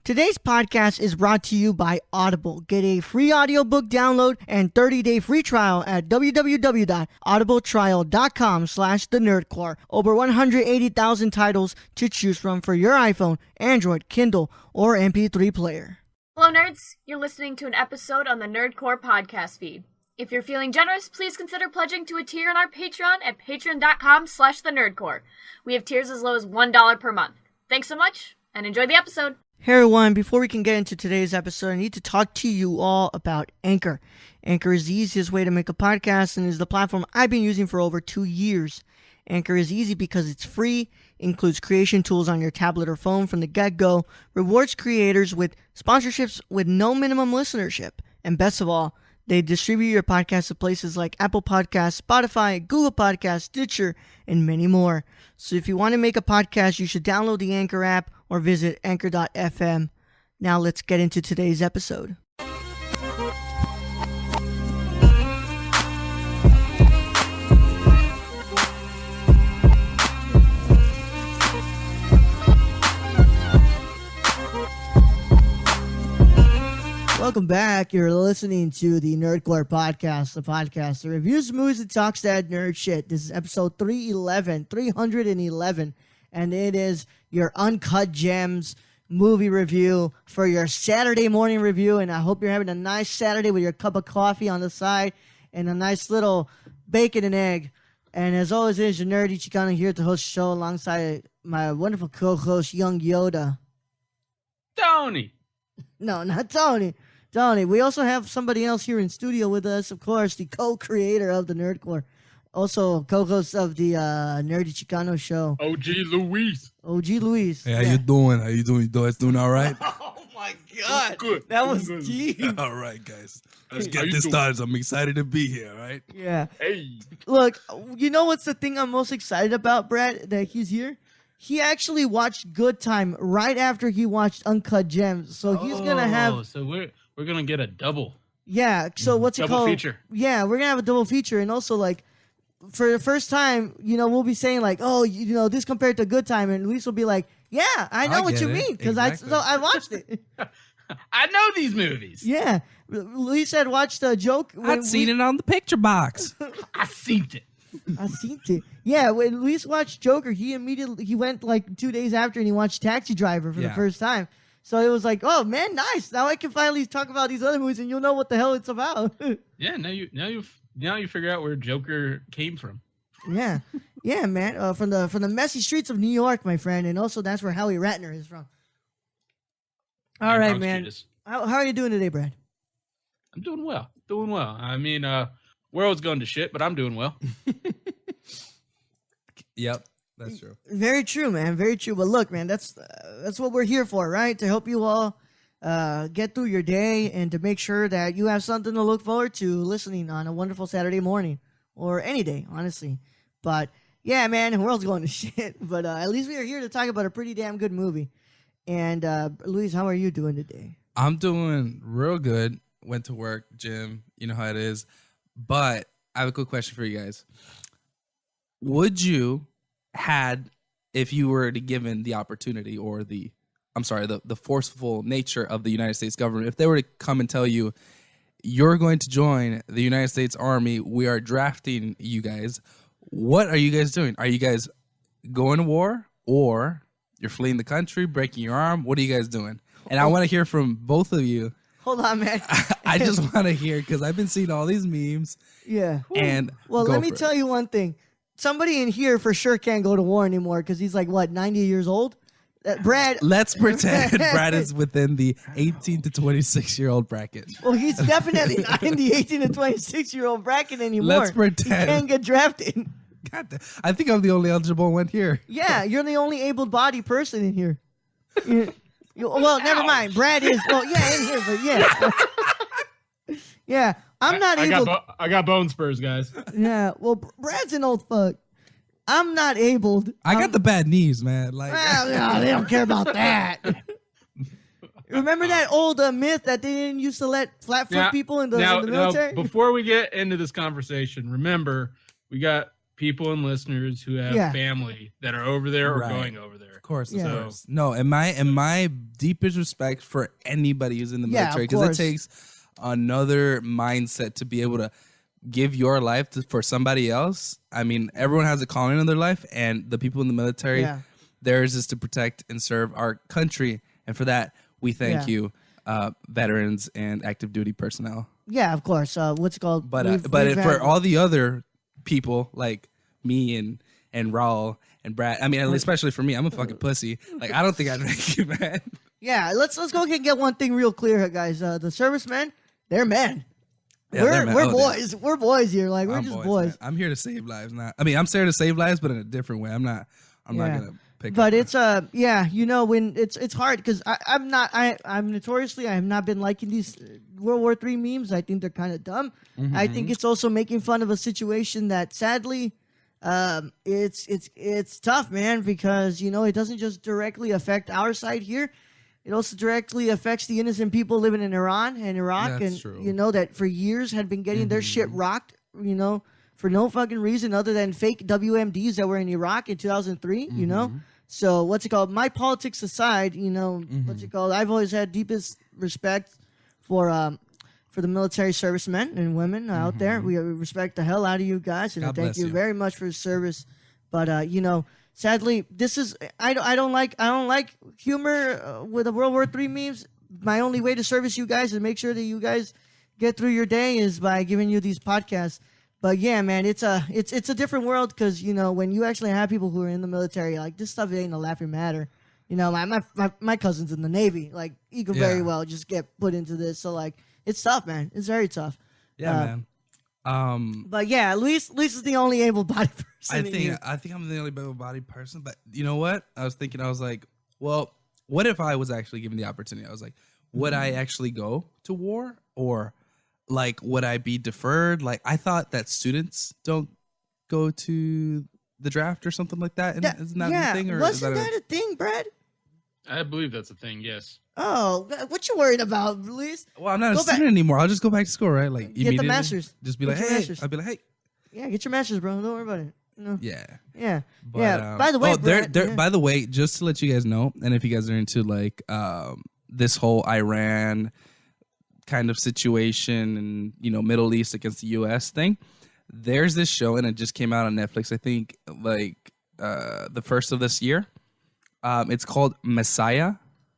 Today's podcast is brought to you by Audible. Get a free audiobook download and 30-day free trial at www.audibletrial.com/thenerdcore. Over 180,000 titles to choose from for your iPhone, Android, Kindle, or MP3 player. Hello, nerds. You're listening to an episode on the Nerdcore podcast feed. If you're feeling generous, please consider pledging to a tier on our Patreon at patreon.com/thenerdcore. We have tiers as low as $1 per month. Thanks so much, and enjoy the episode. Hey everyone, before we can get into today's episode, I need to talk to you all about Anchor. Anchor is the easiest way to make a podcast and is the platform I've been using for over 2 years. Anchor is easy because it's free, includes creation tools on your tablet or phone from the get-go, rewards creators with sponsorships with no minimum listenership, and best of all, they distribute your podcast to places like Apple Podcasts, Spotify, Google Podcasts, Stitcher, and many more. So if you want to make a podcast, you should download the Anchor app or visit anchor.fm. Now let's get into today's episode. Welcome back. You're listening to the Nerdcore Podcast, the podcast that reviews movies and talks that nerd shit. This is episode 311, and it is your Uncut Gems movie review for your Saturday morning review, and I hope you're having a nice Saturday with your cup of coffee on the side and a nice little bacon and egg. And as always, it is your nerdy Chicano here to host the show alongside my wonderful co-host, Young Yoda. Tony! No, not Tony. Tony, we also have somebody else here in studio with us, of course, the co-creator of the Nerdcore, also co-host of the Nerdy Chicano show. OG Luis. OG Luis. Hey, how you doing? How you doing? You guys doing all right? Oh my God. Good. That was deep. All right, guys. Let's get this started. I'm excited to be here, all right? Yeah. Hey. Look, you know what's the thing I'm most excited about, Brad, that he's here? He actually watched Good Time right after he watched Uncut Gems. So he's going to have... So we're going to get a double. Yeah, so what's it double called? Feature. Yeah, we're going to have a double feature. And also, like, for the first time, you know, we'll be saying, like, oh, you know, this compared to Good Time. And Luis will be like, yeah, I know what you mean. Because exactly. I watched it. I know these movies. Yeah. Luis had watched a joke. I'd seen it on the picture box. I seen it. I seen it. Yeah, when Luis watched Joker, he went like 2 days after and he watched Taxi Driver for the first time. So it was like, oh man, nice. Now I can finally talk about these other movies and you'll know what the hell it's about. Yeah, now you figure out where Joker came from. Yeah, yeah, man. From the messy streets of New York, my friend, and also that's where Howie Ratner is from. All right, man. How are you doing today, Brad? I'm doing well. I mean, world's going to shit, but I'm doing well. Yep, that's true. Very true, man. Very true. But look, man, that's what we're here for, right? To help you all get through your day and to make sure that you have something to look forward to listening on a wonderful Saturday morning or any day, honestly. But yeah, man, the world's going to shit. But at least we are here to talk about a pretty damn good movie. And Luis, how are you doing today? I'm doing real good. Went to work, gym, you know how it is. But I have a quick question for you guys. Would you if you were to given the opportunity or the forceful nature of the United States government, if they were to come and tell you, you're going to join the United States Army, we are drafting you guys, what are you guys doing? Are you guys going to war or you're fleeing the country, breaking your arm? What are you guys doing? And I want to hear from both of you. Hold on, man. I just want to hear because I've been seeing all these memes. Yeah. And well, let me tell you one thing. Somebody in here for sure can't go to war anymore because he's like, what, 90 years old? Brad. Let's pretend Brad is within the 18 to 26-year-old bracket. Well, he's definitely not in the 18 to 26-year-old bracket anymore. Let's pretend. He can't get drafted. God damn. I think I'm the only eligible one here. Yeah, you're the only able-bodied person in here. Well, never mind. Brad is, well, yeah, in here, but yeah. Yeah, I'm not able. I got bone spurs, guys. Yeah, well, Brad's an old fuck. I'm not able. I got the bad knees, man. Like, well, no, they don't care about that. Remember that old myth that they didn't used to let flat foot people in the military? Now, before we get into this conversation, remember we got people and listeners who have Yeah. family that are over there or Right. going over there. Of course, Yeah. of course. No, and my deepest respect for anybody who's in the Yeah, military, of because it course. takes another mindset to be able to give your life for somebody else. I mean, everyone has a calling in their life, and the people in the military, Yeah. theirs is to protect and serve our country, and for that we thank Yeah. you, veterans and active duty personnel. Yeah, of course. What's it called? But We've for had- all the other people like me and Raul and Brad, I mean, especially for me, I'm a fucking pussy. Like, I don't think I'd make you mad. Yeah, let's go ahead and get one thing real clear here, guys. The servicemen, they're men. Yeah, they're men. We're Oh, boys. We're boys here. Like, we're I'm just man. boys. I'm here to save lives. I'm here to save lives, but in a different way. I'm not gonna pick. But up it's you know, when it's hard because I'm notoriously I have not been liking these World War III memes. I think they're kind of dumb. I think it's also making fun of a situation that sadly, it's tough, man, because you know it doesn't just directly affect our side here. It also directly affects the innocent people living in Iran and Iraq, That's and true. you know that for years had been getting their shit rocked. You know, for no fucking reason other than fake WMDs that were in Iraq in 2003. You know, so what's it called? My politics aside, you know, what's it called? I've always had deepest respect for the military servicemen and women out there. We respect the hell out of you guys, and I God thank bless you you. very much for your service. But you know, sadly, this is I don't like humor with the World War III memes. My only way to service you guys and make sure that you guys get through your day is by giving you these podcasts. But yeah, man, it's a different world because you know when you actually have people who are in the military, like this stuff ain't a laughing matter. You know, my cousin's in the Navy. Like you could very Yeah. well just get put into this. So like it's tough, man. It's very tough. yeah, man. But yeah, Luis is the only able-bodied person. I in think here. I'm the only able-bodied person. But you know what? I was like, well, what if I was actually given the opportunity? I was like, would I actually go to war, or like would I be deferred? Like I thought that students don't go to the draft or something like that. And isn't that yeah, a thing? Or wasn't is that a thing, Brad? I believe that's a thing. Yes. Oh, what you worried about, Luis? Well, I'm not Go a student anymore. I'll just go back to school, right? Like Get the immediately. master's. Just be Get like, your hey. master's. I'll be like, hey. Yeah, get your master's, bro. Don't worry about it. You know? Yeah. Yeah. But, yeah. By the way, Brad, yeah. by the way, just to let you guys know, and if you guys are into like this whole Iran kind of situation and you know Middle East against the U.S. thing, there's this show and it just came out on Netflix. I think like the first of this year. It's called Messiah.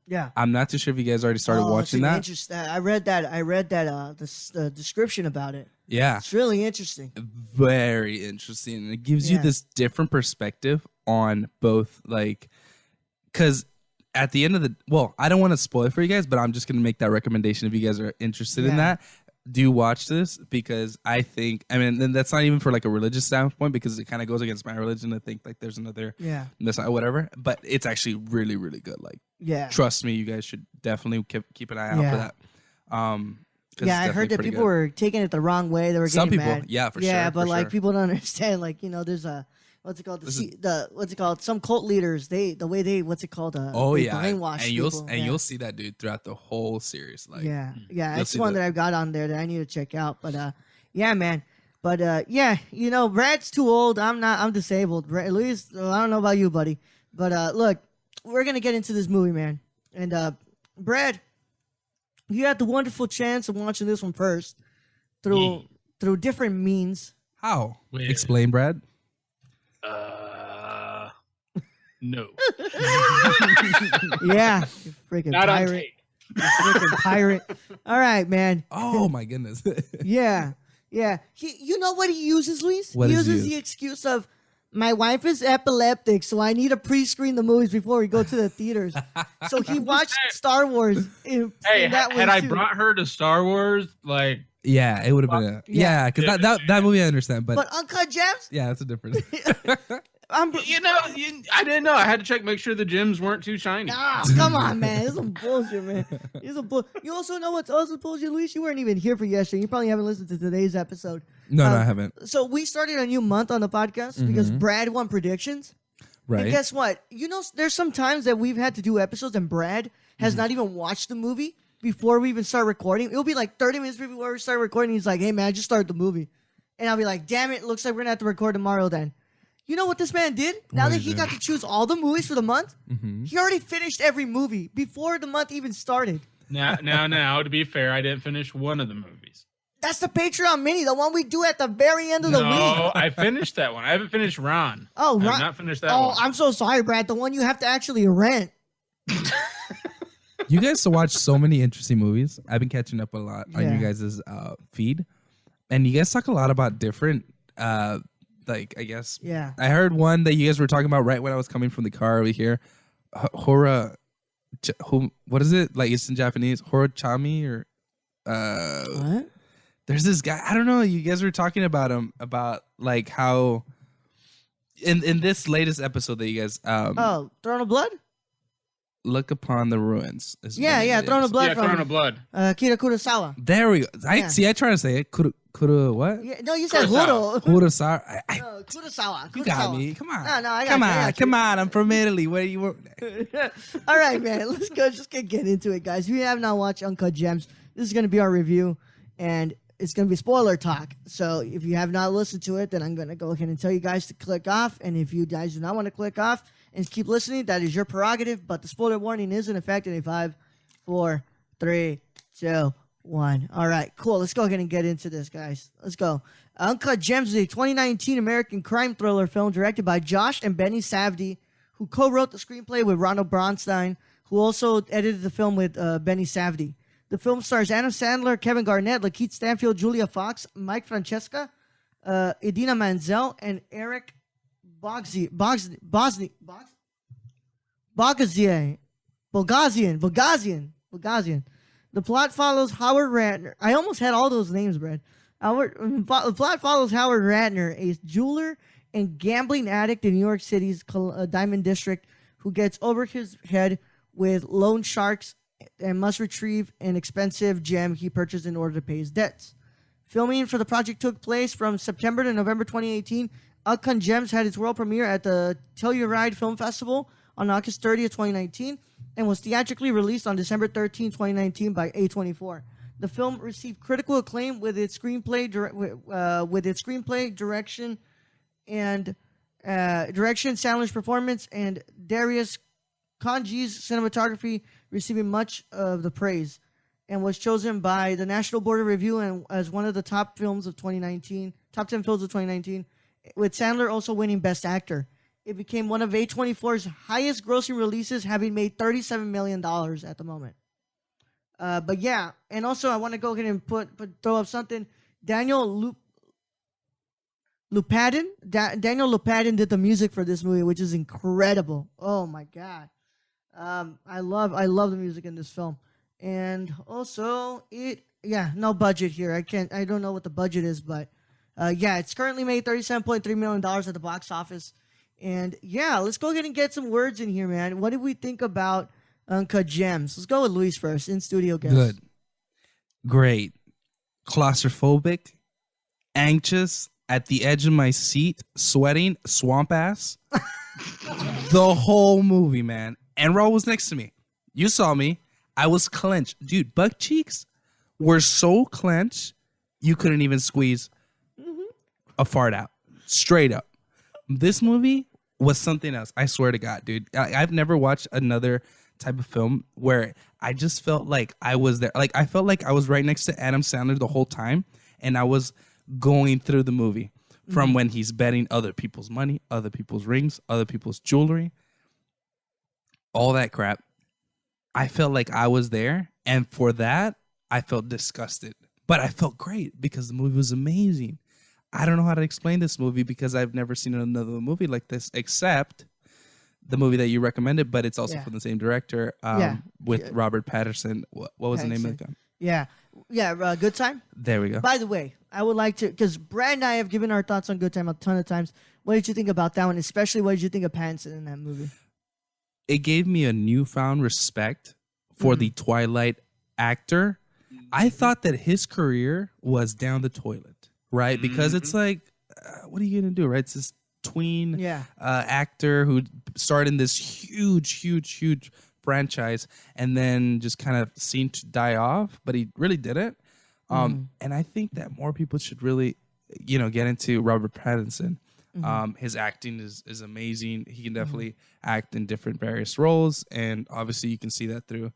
Yeah. I'm not too sure if you guys already started watching that. I read that. The description about it. Yeah. It's really interesting. Very interesting. And it gives you Yeah. this different perspective on both, like, because at the end of I don't want to spoil it for you guys, but I'm just going to make that recommendation if you guys are interested in Yeah. that. Do watch this because I think, I mean, and that's not even for like a religious standpoint because it kind of goes against my religion. I think like there's another Messiah, whatever, but it's actually really, really good. Like, Yeah. trust me, you guys should definitely keep an eye out for that. 'Cause Yeah, it's I heard definitely that pretty people good. were taking it the wrong way. They were Some getting people, mad. yeah, for Yeah, sure, but for like sure. people don't understand. Like you know, there's a what's it called? What's it called? Some cult leaders. The way they what's it called? Oh they yeah, brainwash and people. you'll see that dude throughout the whole series. Like, yeah, you'll it's see one the- that I've got on there that I need to check out. But yeah, man. But yeah, you know, Brad's too old. I'm not. I'm disabled. Brad, Luis, I don't know about you, buddy. But look, we're gonna get into this movie, man. And Brad, you had the wonderful chance of watching this one first through different means. How? Wait. Explain, Brad. No. Yeah, you freaking Not on pirate. tape. You freaking pirate. All right, man. Oh my goodness. Yeah. You know what he uses, Luis? What he does he uses use? the excuse of, my wife is epileptic, so I need to pre-screen the movies before we go to the theaters. So he watched Star Wars. In Hey, that had way I too. brought her to Star Wars, like, Yeah, it would have been. Yeah. Because that movie I understand, but, But Uncut Gems? yeah, that's a difference. I didn't know. I had to check, make sure the gems weren't too shiny. Ah, come on, man. This is some bullshit, man. This is some You also know what's also bullshit, Luis? You weren't even here for yesterday. You probably haven't listened to today's episode. No, I haven't. So we started a new month on the podcast because Brad won predictions. Right. And guess what? You know, there's some times that we've had to do episodes and Brad has not even watched the movie before we even start recording. It'll be like 30 minutes before we start recording. He's like, hey, man, I just started the movie. and I'll be like, damn it, looks like we're gonna have to record tomorrow then. You know what this man did? Now What that did he he do? got to choose all the movies for the month, Mm-hmm. he already finished every movie before the month even started. Now, to be fair, I didn't finish one of the movies. That's the Patreon mini, the one we do at the very end of the week. No, I finished that one. I haven't finished Ron. Oh, I Ron- have not finished that Oh, one. I'm so sorry, Brad. The one you have to actually rent. You guys watch so many interesting movies. I've been catching up a lot on Yeah. you guys' feed, and you guys talk a lot about different, like I guess. Yeah. I heard one that you guys were talking about right when I was coming from the car over here. Hora, what is it? Like it's in Japanese. Horochami or What? there's this guy. I don't know. You guys were talking about him about like how in this latest episode that you guys Throne of Blood? look upon the ruins. is the Yeah, name yeah, of the Throne of episode. Blood Yeah, from Throne of Blood. Kira Kurosawa. There we go. I Yeah. see. I try to say it. Kudo what? Yeah, no, you said Kurosawa. Huro. Kurosawa. No, Kurosawa. You got Kurosawa. me. Come on. No, I got Come you, I on. got you. Come on. I'm from Italy. Where you were? All right, man. Let's go. Just get into it, guys. If you have not watched Uncut Gems, this is going to be our review, and it's going to be spoiler talk. So if you have not listened to it, then I'm going to go ahead and tell you guys to click off. And if you guys do not want to click off and keep listening, that is your prerogative. But the spoiler warning is in effect in a 5, 4, 3, 2, 1. All right, cool. Let's go ahead and get into this, guys. Let's go. Uncut Gems is a 2019 American crime thriller film directed by Josh and Benny Safdie, who co-wrote the screenplay with Ronald Bronstein, who also edited the film with Benny Safdie. The film stars Adam Sandler, Kevin Garnett, Lakeith Stanfield, Julia Fox, Mike Francesca, Idina Menzel, and Eric Bogosian. The plot follows Howard Ratner. I almost had all those names, Brad. The plot follows Howard Ratner, a jeweler and gambling addict in New York City's Diamond District, who gets over his head with loan sharks and must retrieve an expensive gem he purchased in order to pay his debts. Filming for the project took place from September to November 2018. Uncut Gems had its world premiere at the Telluride Film Festival on August 30th, 2019, and was theatrically released on December 13, 2019 by A24. The film received critical acclaim with its screenplay, direction, Sandler's performance, and Darius Kanji's cinematography receiving much of the praise, and was chosen by the National Board of Review as one of the top 10 films of 2019, with Sandler also winning Best Actor. It became one of A24's highest grossing releases, having made $37 million at the moment. But yeah, and also I want to go ahead and throw up something. Daniel Lupadin did the music for this movie, which is incredible. Oh my god. I love the music in this film. And also no budget here. I don't know what the budget is, but it's currently made $37.3 million at the box office. And yeah, let's go ahead and get some words in here, man. What did we think about Uncut Gems? Let's go with Luis first, in studio guest. Good. Great. Claustrophobic. Anxious. At the edge of my seat. Sweating. Swamp ass. The whole movie, man. And Raul was next to me. You saw me. I was clenched. Dude, butt cheeks were so clenched, you couldn't even squeeze a fart out. Straight up. This movie was something else. I swear to God, dude. I've never watched another type of film where I just felt like I was there. Like, I felt like I was right next to Adam Sandler the whole time, and I was going through the movie from when he's betting other people's money, other people's rings, other people's jewelry, all that crap. I felt like I was there, and for that, I felt disgusted. But I felt great because the movie was amazing. I don't know how to explain this movie because I've never seen another movie like this except the movie that you recommended, but it's also from the same director with Robert Pattinson. What was the name of the guy? Good Time. There we go. By the way, I would like to, because Brad and I have given our thoughts on Good Time a ton of times. What did you think about that one? Especially, what did you think of Pattinson in that movie? It gave me a newfound respect for the Twilight actor. I thought that his career was down the toilet. Right, because it's like, what are you gonna do? Right, it's this tween actor who starred in this huge franchise and then just kind of seemed to die off, but he really didn't. And I think that more people should really get into Robert Pattinson. Mm-hmm. His acting is amazing. He can definitely act in different various roles, and obviously you can see that through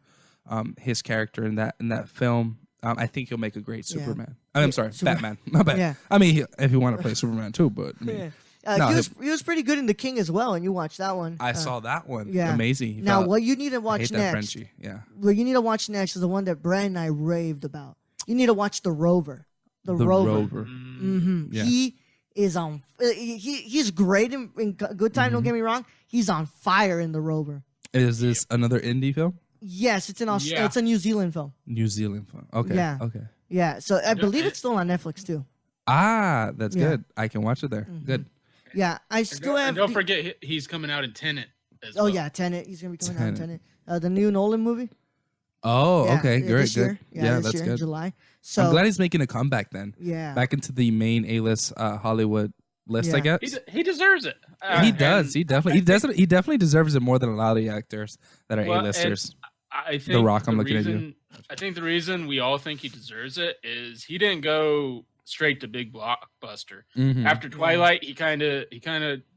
his character in that film. I think he'll make a great Superman. I'm sorry, Batman. My bad. Yeah. I mean, if you want to play Superman too, but I mean, no, he was pretty good in The King as well, and you watched that one. I saw that one. Yeah. Amazing. He Now, felt- what you need to I watch hate that next? Frenchie. Yeah. What you need to watch next is the one that Brad and I raved about. You need to watch The Rover. The Rover. Mm-hmm. Yeah. He is on. He's great in Good Time. Don't get me wrong. He's on fire in The Rover. Is this another indie film? Yes, it's Yeah. it's a New Zealand film. New Zealand film. Okay. Yeah. Okay. Yeah, so I believe it's still on Netflix too. Ah, that's Yeah. good. I can watch it there. Good. Yeah, I still have. And don't forget, he's coming out in Tenet as well. Oh yeah, Tenet. He's gonna be coming out in Tenet. The new Nolan movie. Oh, Yeah, okay. yeah, Great. this year. Good. Yeah, this that's year in good. July. So I'm glad he's making a comeback then. yeah, Back into the main A-list Hollywood list, I Yeah. guess. He deserves it. He does. He definitely deserves it more than a lot of the actors that are Well, A-listers. I think Rock, I'm looking at you. I think the reason we all think he deserves it is he didn't go straight to big blockbuster. Mhm. After Twilight, he kind of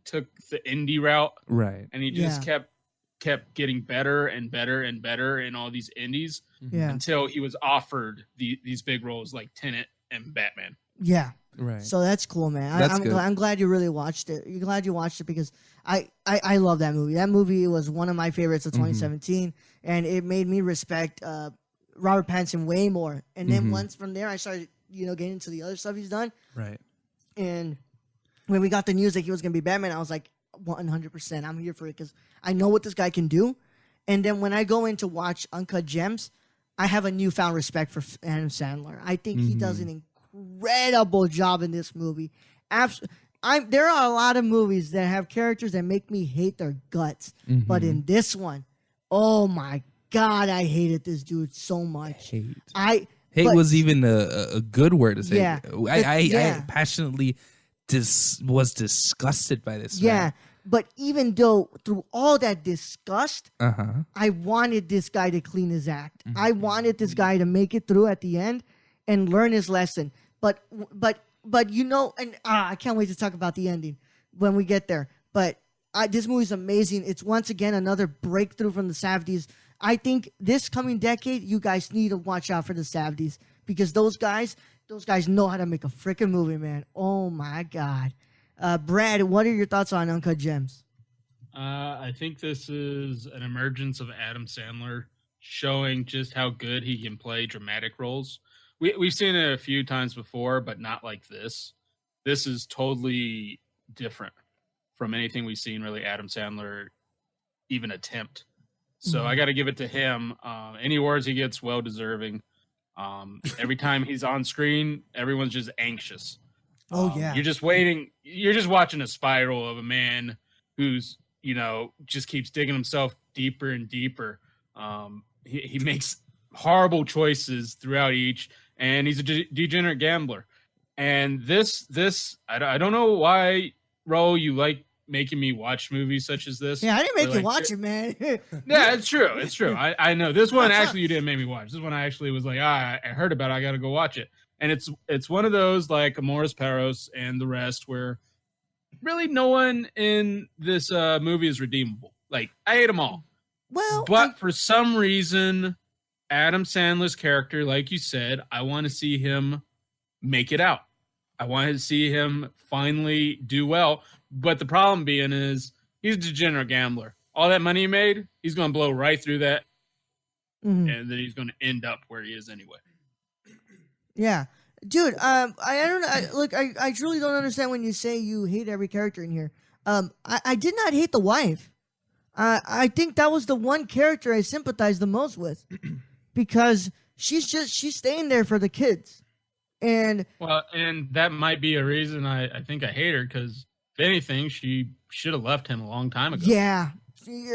took the indie route, Right. and he just kept getting better and better and better in all these indies yeah, until he was offered these big roles like Tenet and Batman. yeah. Right. So that's cool, man. That's I'm good. I'm glad you really watched it. You're glad you watched it because I love that movie. That movie was one of my favorites of 2017, and it made me respect Robert Pattinson way more. And then once from there, I started getting into the other stuff he's done. Right. And when we got the news that he was gonna be Batman, I was like, 100%, I'm here for it because I know what this guy can do. And then when I go in to watch Uncut Gems, I have a newfound respect for Adam Sandler. I think he does an incredible job in this movie. There are a lot of movies that have characters that make me hate their guts, but in this one, oh my God, I hated this dude so much. Hate was even a good word to say. Yeah. I passionately was disgusted by this. Yeah, man. but even though through all that disgust, Uh-huh. I wanted this guy to clean his act. I wanted this guy to make it through at the end and learn his lesson. But and I can't wait to talk about the ending when we get there. But this movie's amazing. It's once again another breakthrough from the Safdies. I think this coming decade, you guys need to watch out for the Safdies because those guys know how to make a freaking movie, man. Oh my God. Brad, what are your thoughts on Uncut Gems? I think this is an emergence of Adam Sandler showing just how good he can play dramatic roles. We've seen it a few times before, but not like this. This is totally different from anything we've seen really Adam Sandler even attempt. So I got to give it to him. Any awards he gets, well deserving. Every time he's on screen, everyone's just anxious. Oh, yeah. You're just waiting. You're just watching a spiral of a man who's, just keeps digging himself deeper and deeper. He makes horrible choices throughout each, and he's a degenerate gambler. And this, I don't know why, Ro, you like making me watch movies such as this. Yeah, I didn't make you Like, watch it, man. Yeah, it's true. It's true. I know. This one actually you didn't make me watch. This one I actually was like, I heard about it. I got to go watch it. And it's one of those like Amoris Perros and the rest where really no one in this movie is redeemable. Like, I hate them all. Well, But for some reason, Adam Sandler's character, like you said, I want to see him make it out. I wanted to see him finally do well. But the problem being is he's a degenerate gambler. All that money he made, he's going to blow right through that. And then he's going to end up where he is anyway. yeah. Dude, I don't know. I truly don't understand when you say you hate every character in here. I did not hate the wife. I think that was the one character I sympathized the most with because she's staying there for the kids. And that might be a reason I think I hate her because if anything, she should have left him a long time ago. yeah,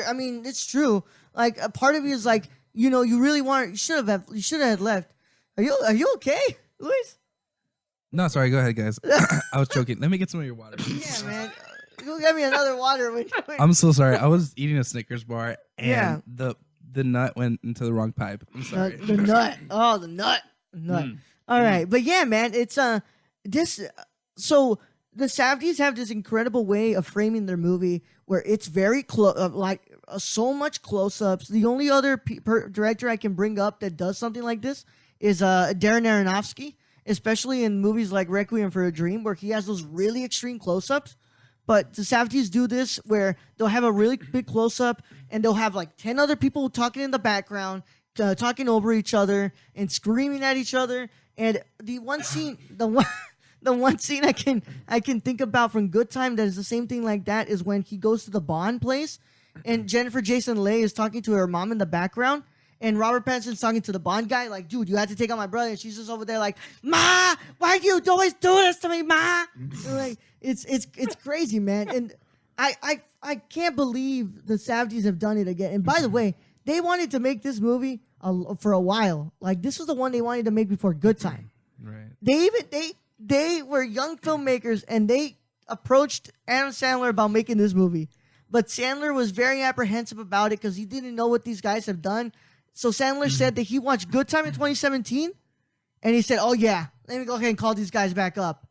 I mean, it's true. Like a part of you is like, you really you should have left. Are you okay, Luis? No, sorry. Go ahead, guys. I was joking. Let me get some of your water. Yeah, man. Go get me another water. I'm so sorry. I was eating a Snickers bar and Yeah. the nut went into the wrong pipe. I'm sorry. The nut. Oh, the nut. All right, but yeah, man, it's this. So the Safdies have this incredible way of framing their movie where it's very close, so much close-ups. The only other director I can bring up that does something like this is Darren Aronofsky, especially in movies like Requiem for a Dream, where he has those really extreme close-ups. But the Safdies do this where they'll have a really big close-up and they'll have like 10 other people talking in the background, talking over each other and screaming at each other. And the one scene, the one scene I can think about from Good Time that is the same thing like that is when he goes to the Bond place and Jennifer Jason Leigh is talking to her mom in the background. And Robert Pattinson's talking to the Bond guy, like, dude, you had to take out my brother. And she's just over there like, Ma, why do you always do this to me, Ma? And like, it's crazy, man. And I can't believe the Safdies have done it again. And by the way, they wanted to make this movie for a while. Like, this was the one they wanted to make before Good Time. Right. They were young filmmakers, and they approached Adam Sandler about making this movie. But Sandler was very apprehensive about it because he didn't know what these guys have done. So Sandler said that he watched Good Time in 2017, and he said, oh, yeah, let me go ahead and call these guys back up.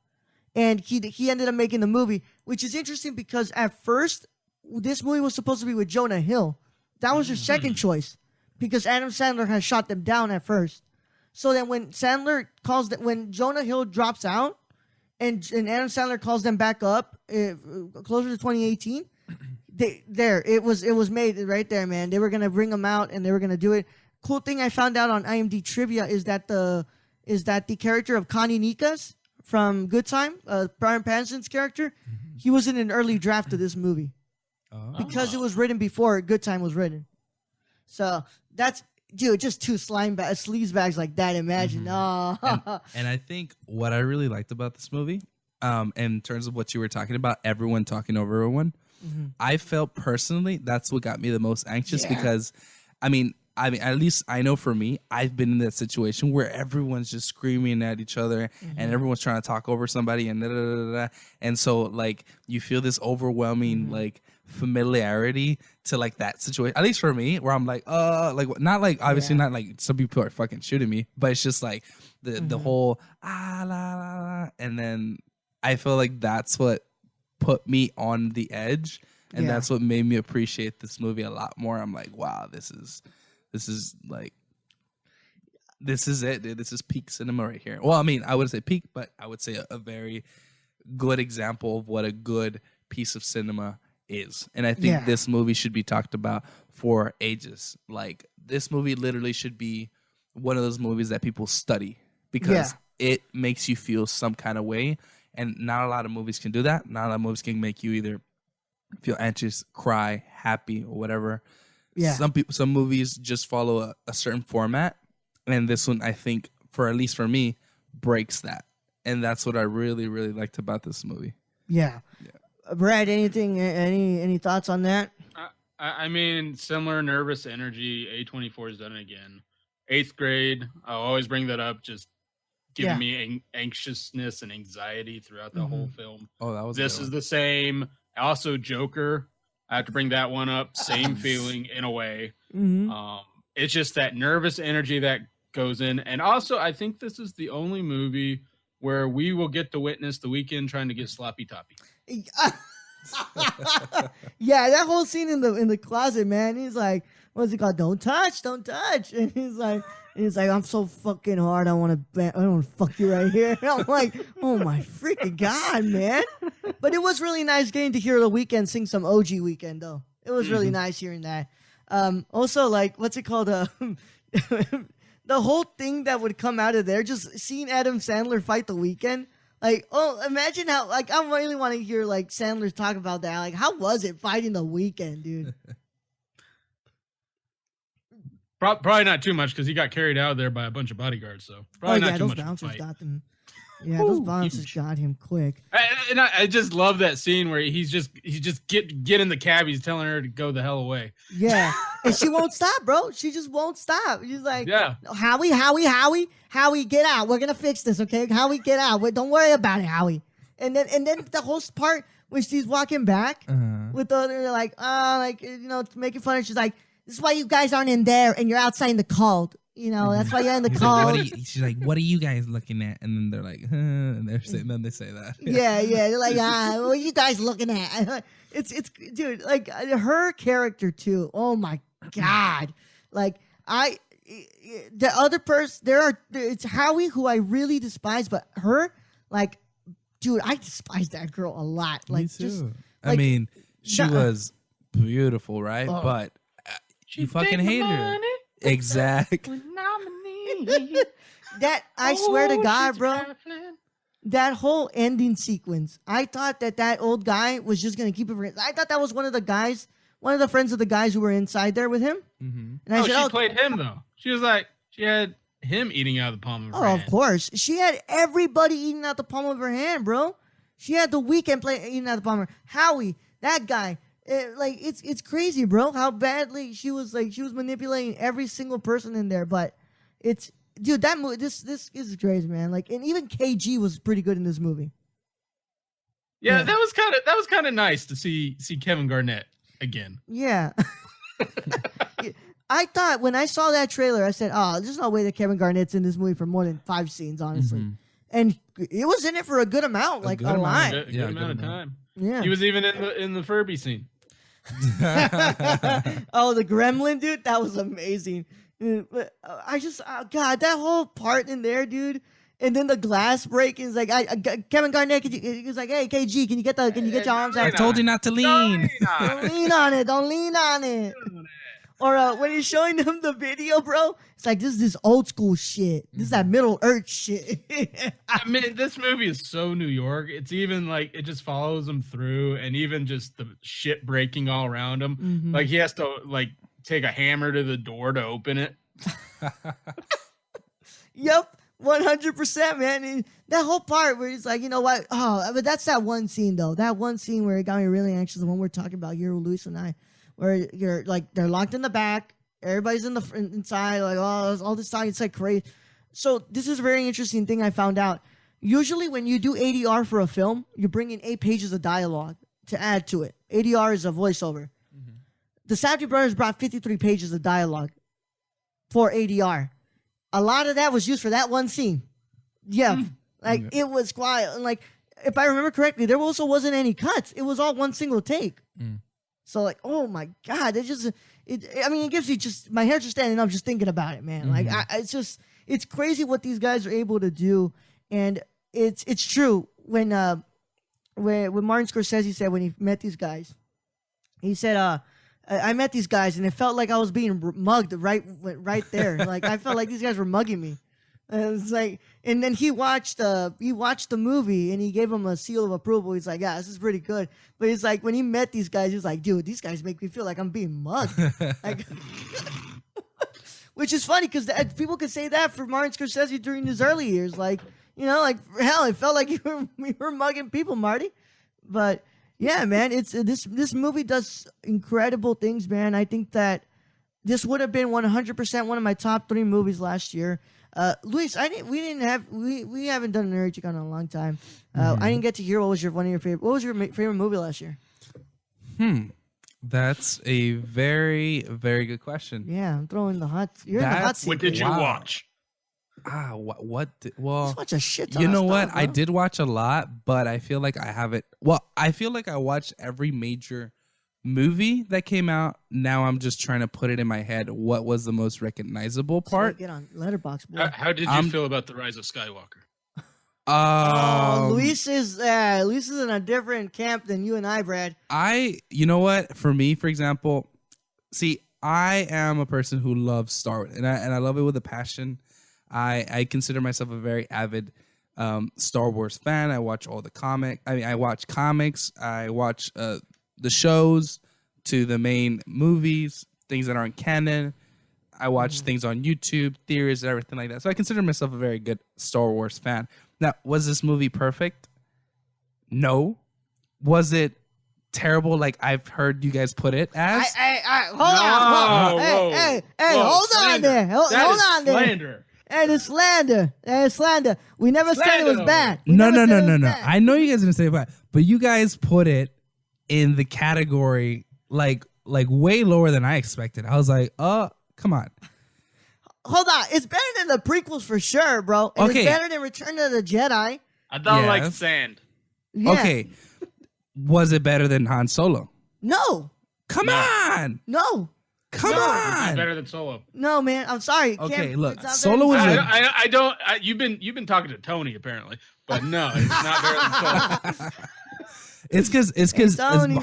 And he ended up making the movie, which is interesting because at first, this movie was supposed to be with Jonah Hill. That was their second choice because Adam Sandler had shot them down at first. So then when when Jonah Hill drops out and Adam Sandler calls them back up closer to 2018, it was made right there, man. They were gonna bring them out and they were gonna do it. Cool thing I found out on IMDb trivia is that the character of Connie Nikas from Good Time, Brian Pattinson's character, he was in an early draft of this movie because it was written before Good Time was written. So that's. Dude, just two sleaze bags like that. Imagine. And I think what I really liked about this movie, in terms of what you were talking about, everyone talking over everyone, I felt personally that's what got me the most anxious because, I mean, at least I know for me, I've been in that situation where everyone's just screaming at each other and everyone's trying to talk over somebody and and so like you feel this overwhelming like familiarity to like that situation, at least for me, where I'm like not like obviously not like some people are fucking shooting me, but it's just like the whole la la la, and then I feel like that's what put me on the edge, and that's what made me appreciate this movie a lot more. I'm like, wow, this is like this is it, dude. This is peak cinema right here. Well, I mean, I wouldn't say peak, but I would say a very good example of what a good piece of cinema is. And I think this movie should be talked about for ages. Like, this movie literally should be one of those movies that people study because it makes you feel some kind of way. And not a lot of movies can do that. Not a lot of movies can make you either feel anxious, cry, happy, or whatever. Yeah. Some movies just follow a certain format. And this one, I think, at least for me, breaks that. And that's what I really, really liked about this movie. Yeah. Brad, any thoughts on that? I mean, similar nervous energy. A24 has done it again. 8th grade, I'll always bring that up, just giving me anxiousness and anxiety throughout the whole film. Oh, that was this is the same. Also, Joker, I have to bring that one up. Same feeling in a way. It's just that nervous energy that goes in. And also, I think this is the only movie where we will get to witness The Weeknd trying to get sloppy toppy. Yeah, that whole scene in the closet, man. He's like, what's it called? Don't touch. And he's like, I'm so fucking hard. I want to fuck you right here. And I'm like, oh my freaking God, man. But it was really nice getting to hear The Weeknd sing some OG Weeknd, though. It was really nice hearing that. Also, like, what's it called? The whole thing that would come out of there, just seeing Adam Sandler fight The Weeknd. Like, oh, imagine how, like, I really want to hear, like, Sandler talk about that. Like, how was it fighting The Weeknd, dude? Probably not too much because he got carried out of there by a bunch of bodyguards. So probably not too much. Those bouncers got them. Yeah, those bouncers got him quick. I just love that scene where he's just get in the cab. He's telling her to go the hell away. Yeah, and she won't stop, bro. She just won't stop. She's like, Howie, get out. We're gonna fix this, okay? Howie, get out. Don't worry about it, Howie. And then the whole part when she's walking back with the other, making fun of her. She's like, this is why you guys aren't in there and you're outside in the cold. You know, that's why you're in the He's like, cold. she's like, what are you guys looking at? And then they're like, huh, and then they say that. Yeah. They're like, what are you guys looking at? It's dude, like her character too. Oh my God. Like the other person, it's Howie who I really despise, but her, like, dude, I despise that girl a lot. Like, Me too. just, I mean, she was beautiful, right? But you fucking hated her. Exactly. That, I swear to God, bro, that whole ending sequence, I thought that old guy was just going to keep it for him. I thought that was one of the friends of the guys who were inside there with him. Mm-hmm. And I said, she played him, though. She was like, she had him eating out of the palm of her hand. Of course. She had everybody eating out the palm of her hand, bro. She had the Weeknd eating out the palm of her. Howie, that guy. It's crazy, bro, how badly she was manipulating every single person in there. But dude, that movie, this is crazy, man. Like, and even KG was pretty good in this movie. Yeah, that was kind of nice to see Kevin Garnett again. Yeah. I thought when I saw that trailer, I said, "Oh, there's no way that Kevin Garnett's in this movie for more than 5 scenes, honestly." Mm-hmm. And it was in it for a good amount, like a lot. Good amount of time. Yeah, he was even in the Furby scene. Oh, the Gremlin, dude, that was amazing. I just, God, that whole part in there, dude. And then the glass breaking is like, Kevin Garnett, he's like, hey, KG, can you get your arms out? I told you not to lean. Don't lean on it. Or when he's showing them the video, bro, it's like, this is this old school shit. This is that Middle Earth shit. I mean, this movie is so New York. It's even like, it just follows him through, and even just the shit breaking all around him. Mm-hmm. Like, he has to, like, take a hammer to the door to open it. Yep. 100%, man. And that whole part where he's like, you know what? Oh, but that's that one scene, though. That one scene where it got me really anxious, the one we're talking about here with Luis and I, where you're like, they're locked in the back. Everybody's in the inside, like, oh, all this time. It's like crazy. So this is a very interesting thing I found out. Usually when you do ADR for a film, you bring in 8 pages of dialogue to add to it. ADR is a voiceover. Mm-hmm. The Safdie brothers brought 53 pages of dialogue for ADR. A lot of that was used for that one scene. Yeah. It was quiet. And like, if I remember correctly, there also wasn't any cuts. It was all one single take. So like, oh my God, it gives you just, my hair's just standing up just thinking about it, man. Like, it's crazy what these guys are able to do. And it's true. When Martin Scorsese said when he met these guys, he said, I met these guys and it felt like I was being mugged right there. Like, I felt like these guys were mugging me. And it's like, and then he watched the movie and he gave them a seal of approval. He's like, yeah, this is pretty good. But he's like, when he met these guys, he's like, dude, these guys make me feel like I'm being mugged. Like, which is funny because people could say that for Martin Scorsese during his early years. Like, you know, like, hell, it felt like you were mugging people, Marty. But yeah, man, it's this movie does incredible things, man. I think that this would have been 100% one of my top 3 movies last year. Luis, we haven't done a Nerd Chick on in a long time. I didn't get to hear what was your favorite movie last year? That's a very, very good question. Yeah, I'm throwing the hot. You're in the hot seat. What did you watch? Well, just watch a shit ton you know of what? stuff, bro. I did watch a lot, but I feel like I haven't. Well, I feel like I watched every major movie that came out. Now I'm just trying to put it in my head. What was the most recognizable part? Get on Letterboxd, boy. How did you feel about The Rise of Skywalker? Luis is in a different camp than you and I, Brad. You know what? For me, for example, see, I am a person who loves Star Wars, and I love it with a passion. I consider myself a very avid Star Wars fan. I watch all the I watch comics. I watch the shows to the main movies, things that aren't canon. I watch things on YouTube, theories, everything like that. So I consider myself a very good Star Wars fan. Now, was this movie perfect? No. Was it terrible like I've heard you guys put it as? Hold on. Hey, hold on there. Hold on there. Slander. Hey, it's slander. We never said it was bad. No. I know you guys didn't say it bad, but you guys put it in the category like way lower than I expected. I was like, oh, come on. hold on. It's better than the prequels for sure, bro. And Okay. it's better than Return of the Jedi. I don't like Yes. sand. Yeah. Okay. Was it better than Han Solo? No. Come No. on. No. Come It's on. better than Solo. No, man. I'm sorry. Okay, Can't- look, it's not Solo better was than- a- I don't. You've been talking to Tony apparently, but no, it's not better than Solo. It's because Tony.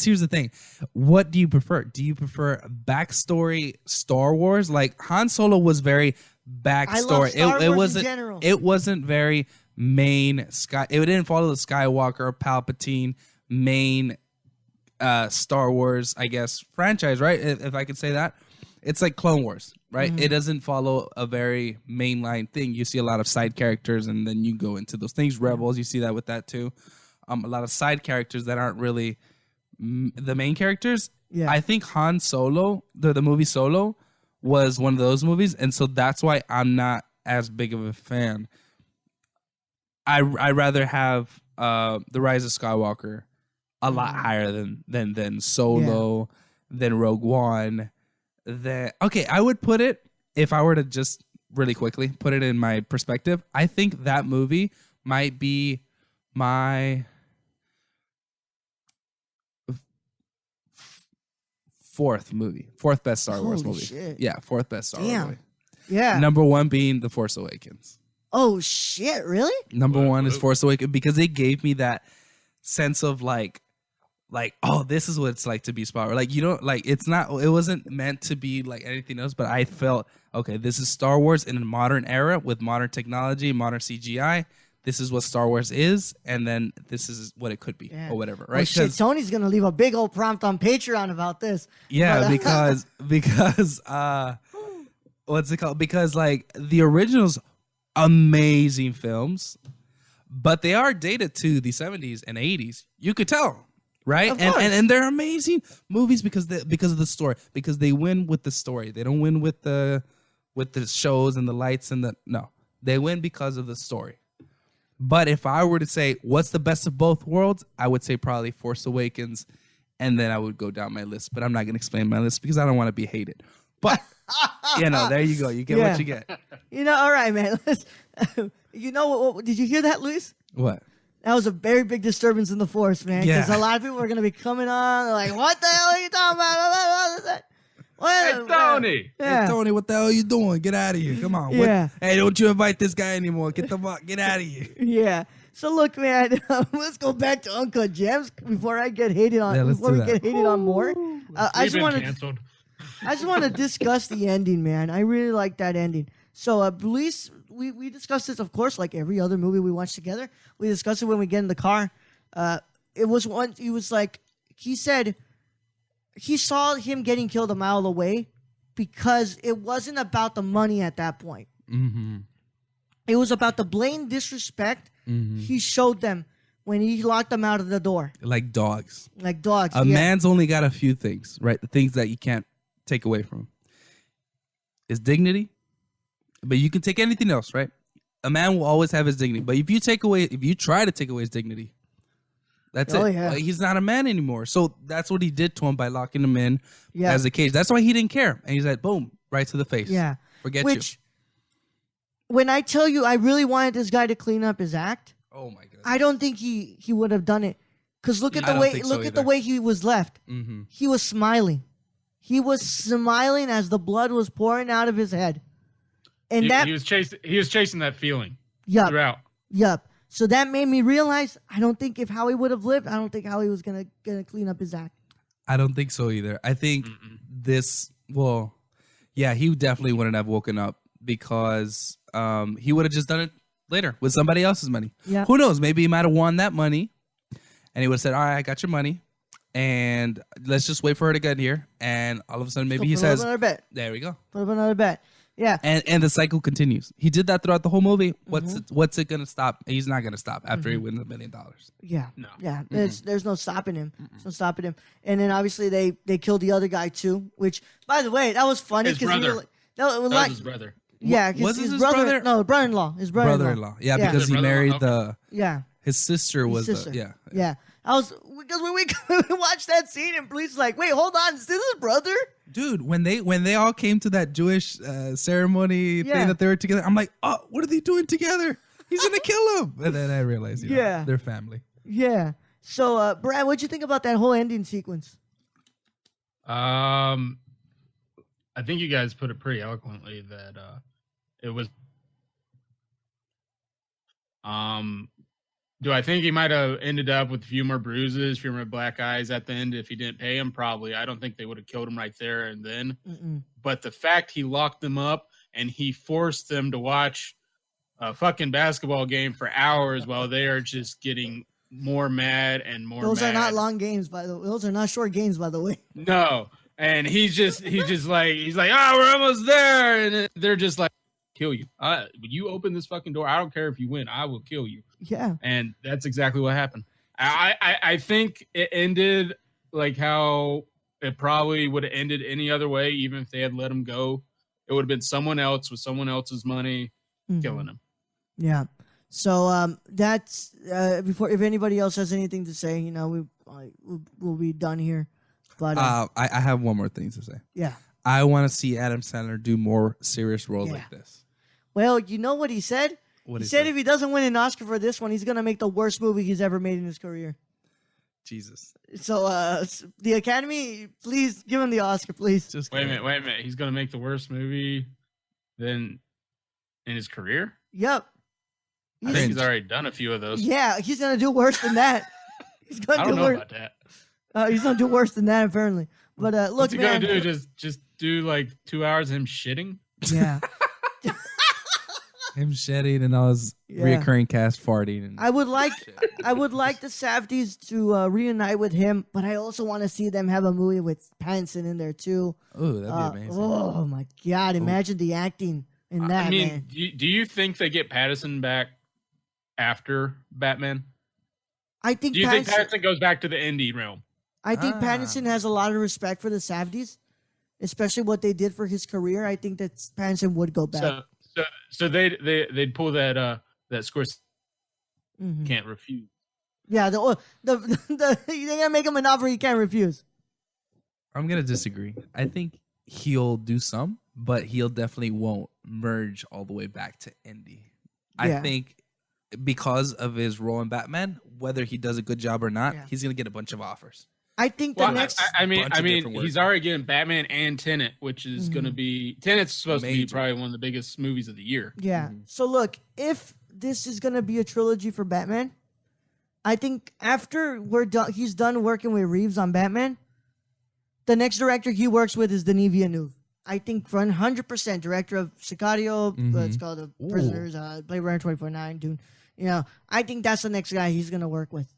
here's the thing. What do you prefer? Do you prefer backstory Star Wars? Like Han Solo was very I love backstory. Star It Wars wasn't. in general. It wasn't very main Sky. It didn't follow the Skywalker or Palpatine main Star Wars, I guess, franchise, right? If I could say that. It's like Clone Wars, right? Mm-hmm. It doesn't follow a very mainline thing. You see a lot of side characters, and then you go into those things. Rebels, you see that with that too. A lot of side characters that aren't really the main characters. Yeah. I think Han Solo, the movie Solo, was one of those movies, and so that's why I'm not as big of a fan. I rather have the Rise of Skywalker a lot higher than Solo, than Rogue One. I would put it, if I were to just really quickly put it in my perspective, I think that movie might be my fourth best Star Wars Holy movie. shit. Yeah, fourth best Star Wars Damn. movie. Yeah. Number one being The Force Awakens. Oh shit! Really? Number one is Force Awakens because it gave me that sense of like, oh, this is what it's like to be Star Wars. Like, you don't like, it wasn't meant to be like anything else, but I felt, okay, this is Star Wars in a modern era with modern technology, modern CGI. This is what Star Wars is, and then this is what it could be, Yeah. or whatever, Well, right? shit, 'Cause- Tony's gonna leave a big old prompt on Patreon about this. yeah, But, because what's it called? Because like the originals, amazing films, but they are dated to the 70s and 80s. You could tell, right? Of And, course. and they're amazing movies because of the story. Because they win with the story. They don't win with the shows and the lights and no. They win because of the story. But if I were to say what's the best of both worlds, I would say probably Force Awakens, and then I would go down my list. But I'm not going to explain my list because I don't want to be hated. But there you go. You get Yeah. what you get. All right, man. You know what? Did you hear that, Luis? What? That was a very big disturbance in the force, man. Because Yeah. a lot of people are gonna be coming on, they're like, "What the hell are you talking about?" Hey, Tony. Yeah. Hey, Tony, what the hell are you doing? Get out of here. Come on. Yeah. Hey, don't you invite this guy anymore. Get out of here. Yeah. So look, man. Let's go back to Uncut Gems before I get hated on. Yeah, let's before do we that. get hated on more. I We've just been want to. canceled. I just want to discuss the ending, man. I really like that ending. So, Luis, we discussed this, of course, like every other movie we watch together. We discussed it when we get in the car. It was one. He was like, he said, he saw him getting killed a mile away because it wasn't about the money at that point. Mm-hmm. It was about the blatant disrespect he showed them when he locked them out of the door, Like dogs. like dogs. A yeah. man's only got a few things, right? The things that you can't take away from him. His dignity, but you can take anything else, right? A man will always have his dignity, but if you try to take away his dignity, that's Oh, it. yeah. Like, he's not a man anymore. So that's what he did to him by locking him in Yeah. as a cage. That's why he didn't care. And he's like, boom, right to the face. Yeah. Forget Which, when I tell you, I really wanted this guy to clean up his act. you. Oh my god. I don't think he would have done it. Cause look at I the don't way think so the either. way he was left. Mm-hmm. He was smiling. He was smiling as the blood was pouring out of his head. And He was chasing that feeling yup, throughout. yup. So that made me realize I don't think if Howie would have lived, I don't think Howie was gonna clean up his act. I don't think so either. I think he definitely wouldn't have woken up because he would have just done it later with somebody else's money. Yeah. Who knows? Maybe he might have won that money and he would have said, all right, I got your money and let's just wait for her to get here. And all of a sudden, maybe he Put up says, another bet. there we go. Put up another bet. Yeah. And the cycle continues. He did that throughout the whole movie. Mm-hmm. What's it going to stop? He's not going to stop after he wins $1 million. Yeah. No. Yeah. There's no stopping him. There's no stopping him. And then obviously they killed the other guy too, which by the way, that was funny His because brother. that was That like was his brother. yeah, 'cause Was his this his brother, brother? no, brother-in-law. His brother-in-law. Brother-in-law. Yeah, Yeah. because he Brother-in-law, married okay. Yeah. his sister was sister. yeah. Yeah. Because when we watched that scene and police like, wait, hold on, is this his brother? Dude, when they all came to that Jewish ceremony thing that they were together, I'm like, oh, what are they doing together? He's gonna kill him. And then I realized, they're family. Yeah. So, Brad, what'd you think about that whole ending sequence? I think you guys put it pretty eloquently that it was. Do I think he might have ended up with a few more bruises, a few more black eyes at the end if he didn't pay him? Probably. I don't think they would have killed him right there and then. Mm-mm. But the fact he locked them up and he forced them to watch a fucking basketball game for hours while they are just getting more mad and more Those mad. Are not long games, by the way. Those are not short games, by the way. No. And he's like, we're almost there. And they're just like, kill you. When you open this fucking door, I don't care if you win, I will kill you. Yeah. And that's exactly what happened. I think it ended like how it probably would have ended any other way, even if they had let him go. It would have been someone else with someone else's money killing him. Yeah. So that's before. If anybody else has anything to say, we'll be done here. But I have one more thing to say. Yeah. I want to see Adam Sandler do more serious roles like this. Well, you know what he said? He said if he doesn't win an Oscar for this one, he's going to make the worst movie he's ever made in his career. Jesus. So, the Academy, please give him the Oscar, please. Just wait a minute. He's going to make the worst movie then in his career? Yep. I think he's already done a few of those. Yeah, he's going to do worse than that. He's going to I don't know about that. He's going to do worse than that, apparently. But look, what's he going to do? Just do like 2 hours of him shitting? Yeah. Him shedding and all his reoccurring cast farting. And I would like the Safdies to reunite with him, but I also want to see them have a movie with Pattinson in there too. Oh, that'd be amazing. Oh my God! Imagine the acting in that. I mean, man. Do you think they get Pattinson back after Batman? I think. Do you think Pattinson goes back to the indie realm? I think Pattinson has a lot of respect for the Safdies, especially what they did for his career. I think that Pattinson would go back. So they'd pull that Scorsese can't refuse. Yeah, they're gonna make him an offer he can't refuse. I'm gonna disagree. I think he'll do some, but he'll definitely won't merge all the way back to indie. I think because of his role in Batman, whether he does a good job or not, he's gonna get a bunch of offers. I think the next. I mean, he's already getting Batman and Tenet, which is going to be Tenet's supposed to be probably one of the biggest movies of the year. Yeah. So look, if this is going to be a trilogy for Batman, I think after he's done working with Reeves on Batman, the next director he works with is Denis Villeneuve. I think for 100% director of Sicario, it's called The Prisoners, Blade Runner 2049, Dune. I think that's the next guy he's going to work with.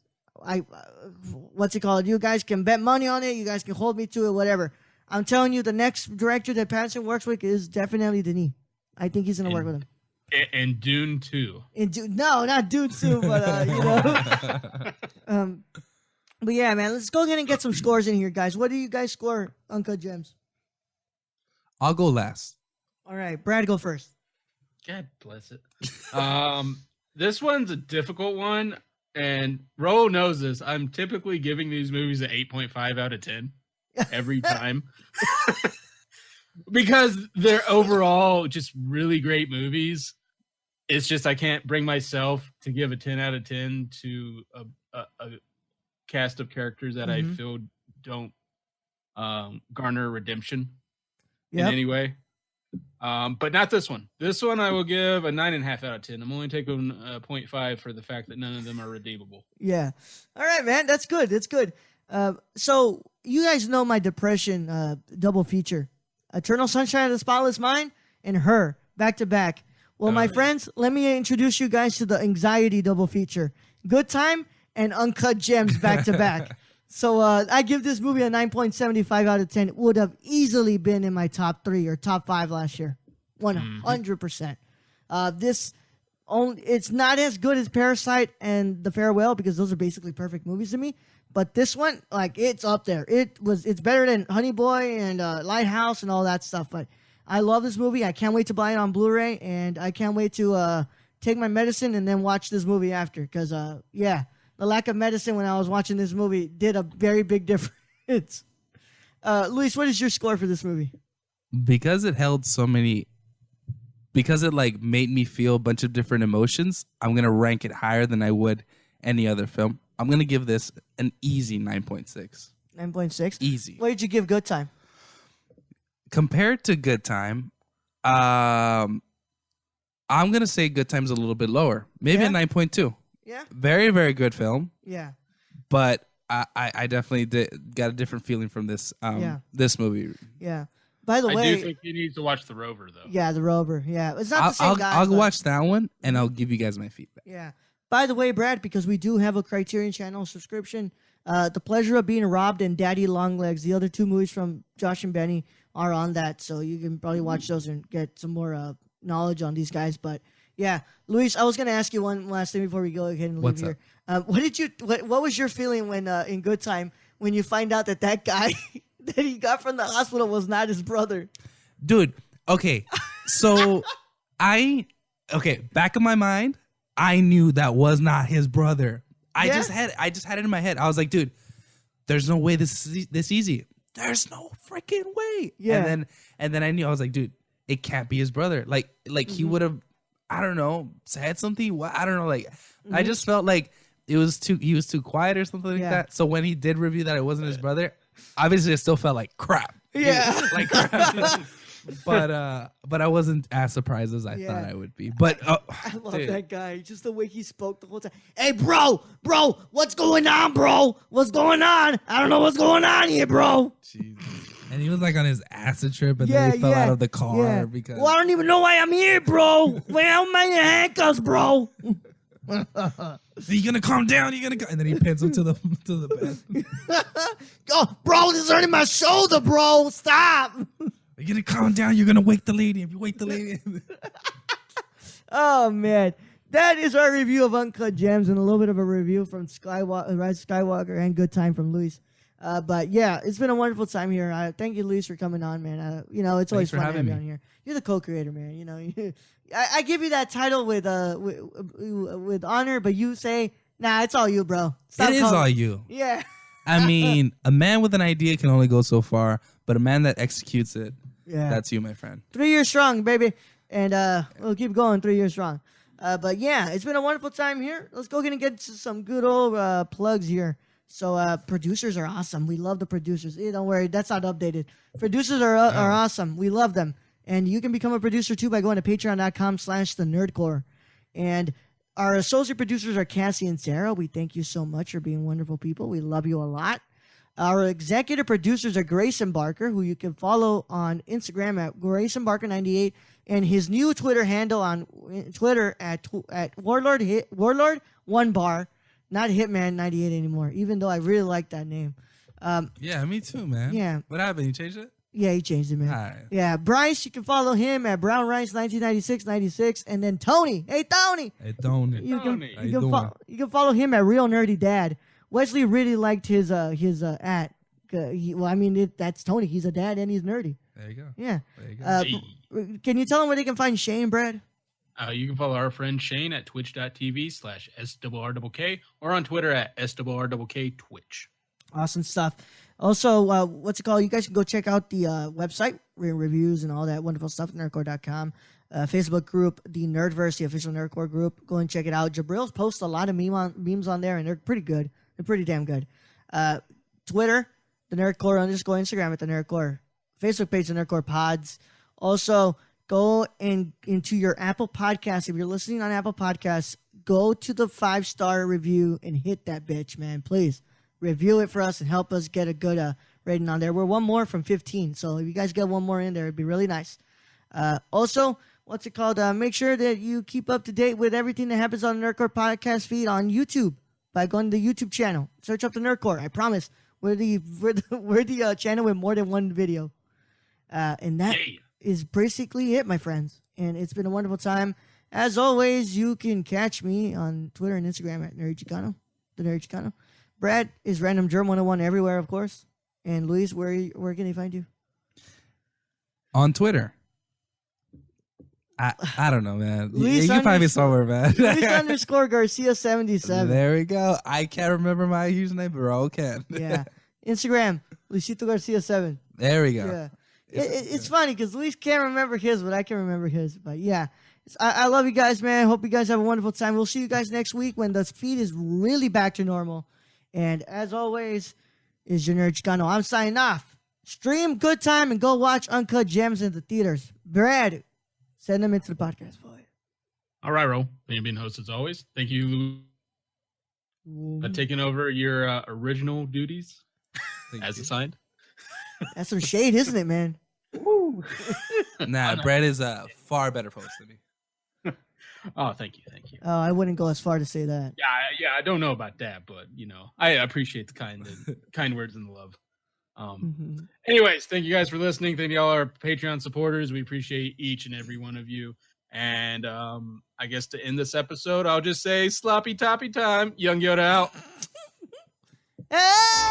What's it called? You guys can bet money on it. You guys can hold me to it, whatever. I'm telling you, the next director that Pattinson works with is definitely Denis. I think he's going to work with him. And Dune 2. No, not Dune 2, but, but yeah, man, let's go ahead and get some scores in here, guys. What do you guys score Uncut Gems? I'll go last. All right, Brad, go first. God bless it. This one's a difficult one. And Ro knows this. I'm typically giving these movies an 8.5 out of 10 every time. Because they're overall just really great movies. It's just I can't bring myself to give a 10 out of 10 to a cast of characters that I feel don't garner redemption in any way. But not this one. This one I will give a 9.5 out of 10. I'm only taking a 0.5 for the fact that none of them are redeemable. Yeah. All right, man. That's good. That's good. So you guys know my depression double feature. Eternal Sunshine of the Spotless Mind and Her back to back. Well, my friends, let me introduce you guys to the anxiety double feature. Good Time and Uncut Gems back to back. So I give this movie a 9.75 out of 10. It would have easily been in my top 3 or top 5 last year. 100%. It's not as good as Parasite and The Farewell because those are basically perfect movies to me. But this one, it's up there. It's better than Honey Boy and Lighthouse and all that stuff. But I love this movie. I can't wait to buy it on Blu-ray, and I can't wait to take my medicine and then watch this movie after. Because the lack of medicine when I was watching this movie did a very big difference. Luis, what is your score for this movie? Because it held so many, because it like made me feel a bunch of different emotions, I'm going to rank it higher than I would any other film. I'm going to give this an easy 9.6. 9.6? Easy. What did you give Good Time? Compared to Good Time, I'm going to say Good Time's a little bit lower. Maybe a 9.2. Yeah? Very, very good film. Yeah. But I definitely got a different feeling from this this movie. Yeah. By the way, I do think you need to watch The Rover, though. Yeah, The Rover. Yeah. It's not the same guy. I'll watch that one, and I'll give you guys my feedback. Yeah. By the way, Brad, because we do have a Criterion Channel subscription, The Pleasure of Being Robbed and Daddy Longlegs, the other two movies from Josh and Benny, are on that. So you can probably watch those and get some more knowledge on these guys. But yeah, Luis, I was going to ask you one last thing before we go ahead and leave What's here. What was your feeling when in Good Time when you find out that guy that he got from the hospital was not his brother? Dude, okay. So back in my mind, I knew that was not his brother. I just had it in my head. I was like, dude, there's no way this is this easy. There's no freaking way. Yeah. And then I knew, I was like, dude, it can't be his brother. Like he would have, I don't know, said something. I don't know. Like I just felt like he was too quiet or something like that. So when he did review that it wasn't his brother, obviously I still felt like crap. Yeah. Like crap. But I wasn't as surprised as I thought I would be. But I love that guy. Just the way he spoke the whole time. Hey, bro, what's going on, bro? What's going on? I don't know what's going on here, bro. Jesus. And he was like on his acid trip, and then he fell out of the car because. Well, I don't even know why I'm here, bro. Where am I in handcuffs, bro? You gonna calm down? You gonna go? And then he pins him to the bed. Oh, bro, this is hurting my shoulder, bro. Stop. You're gonna calm down. You're gonna wake the lady. If you wake the lady. Oh man, that is our review of Uncut Gems and a little bit of a review from Rise of Skywalker and Good Time from Luis. But yeah, it's been a wonderful time here. Thank you, Luis, for coming on, man. It's always fun to have you on here. You're the co-creator, man. You know, I give you that title with honor, but you say, nah, it's all you, bro. It is all you. Yeah. I mean, a man with an idea can only go so far, but a man that executes it, that's you, my friend. 3 years strong, baby. And we'll keep going 3 years strong. But yeah, it's been a wonderful time here. Let's go ahead and get to some good old plugs here. So producers are awesome. We love the producers. Don't worry, that's not updated. Producers are awesome. We love them. And you can become a producer too by going to patreon.com/thenerdcore. And our associate producers are Cassie and Sarah. We thank you so much for being wonderful people. We love you a lot. Our executive producers are Grayson Barker, who you can follow on Instagram at GraysonBarker98, and his new Twitter handle on Twitter at Warlord1bar, not Hitman98 anymore, even though I really like that name. Yeah, me too, man. Yeah. What happened? You changed it? Yeah, he changed it, man. All right. Yeah, Bryce, you can follow him at BrownRice1996, and then Tony. Hey, Tony. Hey, Tony. You Tony. can follow him at Real Nerdy Dad. Wesley really liked his at. That's Tony. He's a dad and he's nerdy. There you go. Yeah. There you go. Can you tell them where they can find Shane, Brad? You can follow our friend Shane at twitch.tv/SRRK or on Twitter at SRRK Twitch. Awesome stuff. Also, what's it called? You guys can go check out the website, reviews and all that wonderful stuff, nerdcore.com. Facebook group, the Nerdverse, the official Nerdcore group. Go and check it out. Jabril posts a lot of memes on there, and they're pretty good. They're pretty damn good. Twitter, the Nerdcore _ Instagram at the Nerdcore. Facebook page, the Nerdcore Pods. Also, go into your Apple Podcasts. If you're listening on Apple Podcasts, go to the 5-star review and hit that bitch, man. Please review it for us and help us get a good rating on there. We're one more from 15, so if you guys get one more in there, it'd be really nice. Also, what's it called? Make sure that you keep up to date with everything that happens on the Nerdcore podcast feed on YouTube by going to the YouTube channel. Search up the Nerdcore. I promise we're the channel with more than one video. And that is basically it, my friends. And it's been a wonderful time. As always, you can catch me on Twitter and Instagram at Nerdy Chicano, the Nerdy Chicano. Brad is Random Germ 101 everywhere, of course. And Luis, where can they find you? On Twitter I don't know, man. Luis You can find me somewhere, man. Luis_Garcia77. There we go. I can't remember my username, but Raul can. Yeah. Instagram, Luisito Garcia 7. There we go. Yeah. It's funny because Luis can't remember his, but I can remember his. But yeah, I love you guys, man. Hope you guys have a wonderful time. We'll see you guys next week when the feed is really back to normal. And as always, is your nerd Chicano. I'm signing off. Stream good time and go watch Uncut Gems in the theaters. Brad, send them into the podcast for you. All right, Ro. Being host as always. Thank you, taking over your original duties as assigned. That's some shade, isn't it, man? Nah, Brad is a far better host than me. Oh, thank you. Oh, I wouldn't go as far to say that. Yeah, I don't know about that, but I appreciate the kind words and the love. Anyways, thank you guys for listening. Thank you all our Patreon supporters. We appreciate each and every one of you. And I guess to end this episode, I'll just say sloppy toppy time. Young Yoda out. Hey!